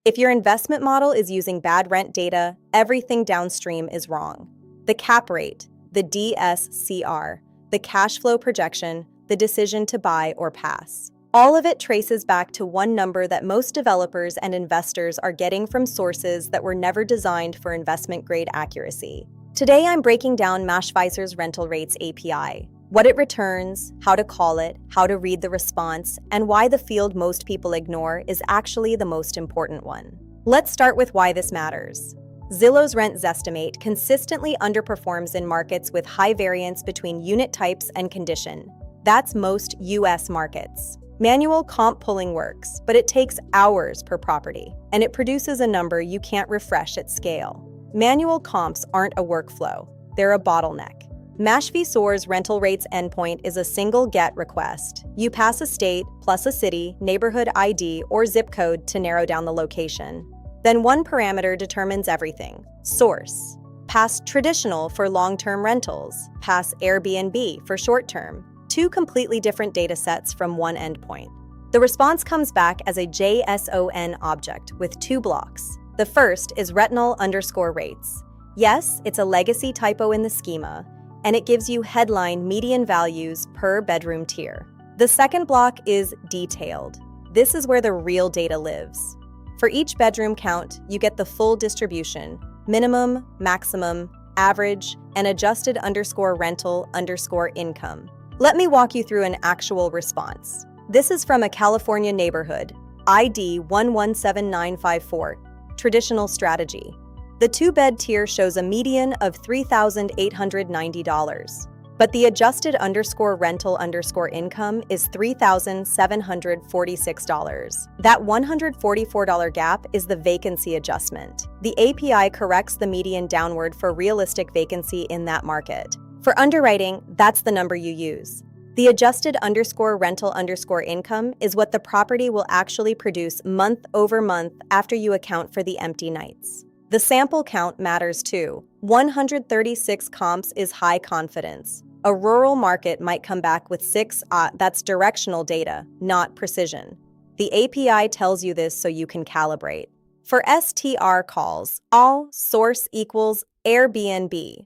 If your investment model is using bad rent data, everything downstream is wrong. The cap rate, the DSCR, the cash flow projection, the decision to buy or pass. All of it traces back to one number that most developers and investors are getting from sources that were never designed for investment-grade accuracy. Today, I'm breaking down Mashvisor's Rental Rates API, what it returns, how to call it, how to read the response, and why the field most people ignore is actually the most important one. Let's start with why this matters. Zillow's rent Zestimate consistently underperforms in markets with high variance between unit types and condition. That's most US markets. Manual comp pulling works, but it takes hours per property, and it produces a number you can't refresh at scale. Manual comps aren't a workflow, they're a bottleneck. Mashvisor's rental rates endpoint is a single GET request. You pass a state, plus a city, neighborhood ID, or zip code to narrow down the location. Then one parameter determines everything. Source. Pass traditional for long-term rentals. Pass Airbnb for short-term. Two completely different data sets from one endpoint. The response comes back as a JSON object with two blocks. The first is rental_rates. Yes, it's a legacy typo in the schema, and it gives you headline median values per bedroom tier. The second block is detailed. This is where the real data lives. For each bedroom count, you get the full distribution, minimum, maximum, average, and adjusted_rental_income. Let me walk you through an actual response. This is from a California neighborhood, ID 117954, traditional strategy. The two-bed tier shows a median of $3,890, but the adjusted_rental_income is $3,746. That $144 gap is the vacancy adjustment. The API corrects the median downward for realistic vacancy in that market. For underwriting, that's the number you use. The adjusted_rental_income is what the property will actually produce month over month after you account for the empty nights. The sample count matters too. 136 comps is high confidence. A rural market might come back with 6. That's directional data, not precision. The API tells you this so you can calibrate. For STR calls, all source equals Airbnb.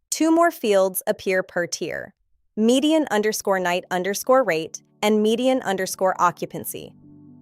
Two more fields appear per tier: median_night_rate and median_occupancy.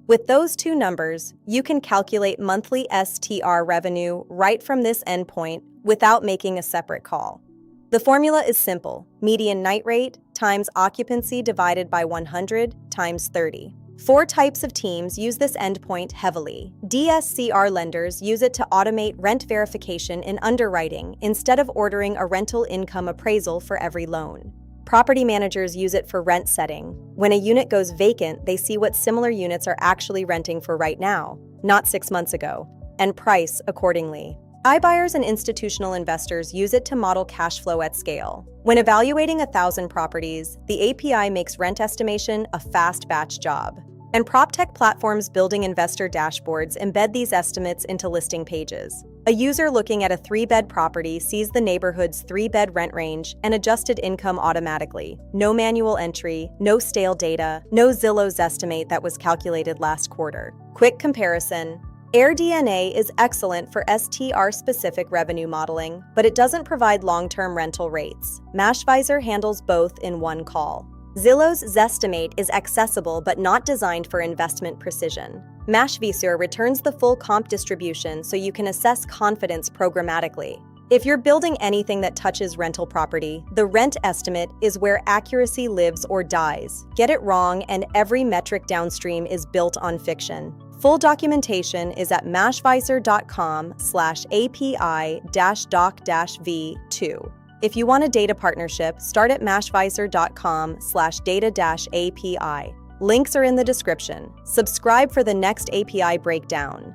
With those two numbers, you can calculate monthly STR revenue right from this endpoint without making a separate call. The formula is simple: median night rate times occupancy divided by 100 times 30. 4 types of teams use this endpoint heavily. DSCR lenders use it to automate rent verification in underwriting instead of ordering a rental income appraisal for every loan. Property managers use it for rent setting. When a unit goes vacant, they see what similar units are actually renting for right now, not 6 months ago, and price accordingly. iBuyers and institutional investors use it to model cash flow at scale. When evaluating 1,000 properties, the API makes rent estimation a fast batch job. And PropTech platforms building investor dashboards embed these estimates into listing pages. A user looking at a 3-bed property sees the neighborhood's 3-bed rent range and adjusted income automatically. No manual entry, no stale data, no Zillow Zestimate that was calculated last quarter. Quick comparison. AirDNA is excellent for STR-specific revenue modeling, but it doesn't provide long-term rental rates. Mashvisor handles both in one call. Zillow's Zestimate is accessible but not designed for investment precision. Mashvisor returns the full comp distribution so you can assess confidence programmatically. If you're building anything that touches rental property, the rent estimate is where accuracy lives or dies. Get it wrong and every metric downstream is built on fiction. Full documentation is at mashvisor.com/API-doc-v2. If you want a data partnership, start at mashvisor.com/data-API. Links are in the description. Subscribe for the next API breakdown.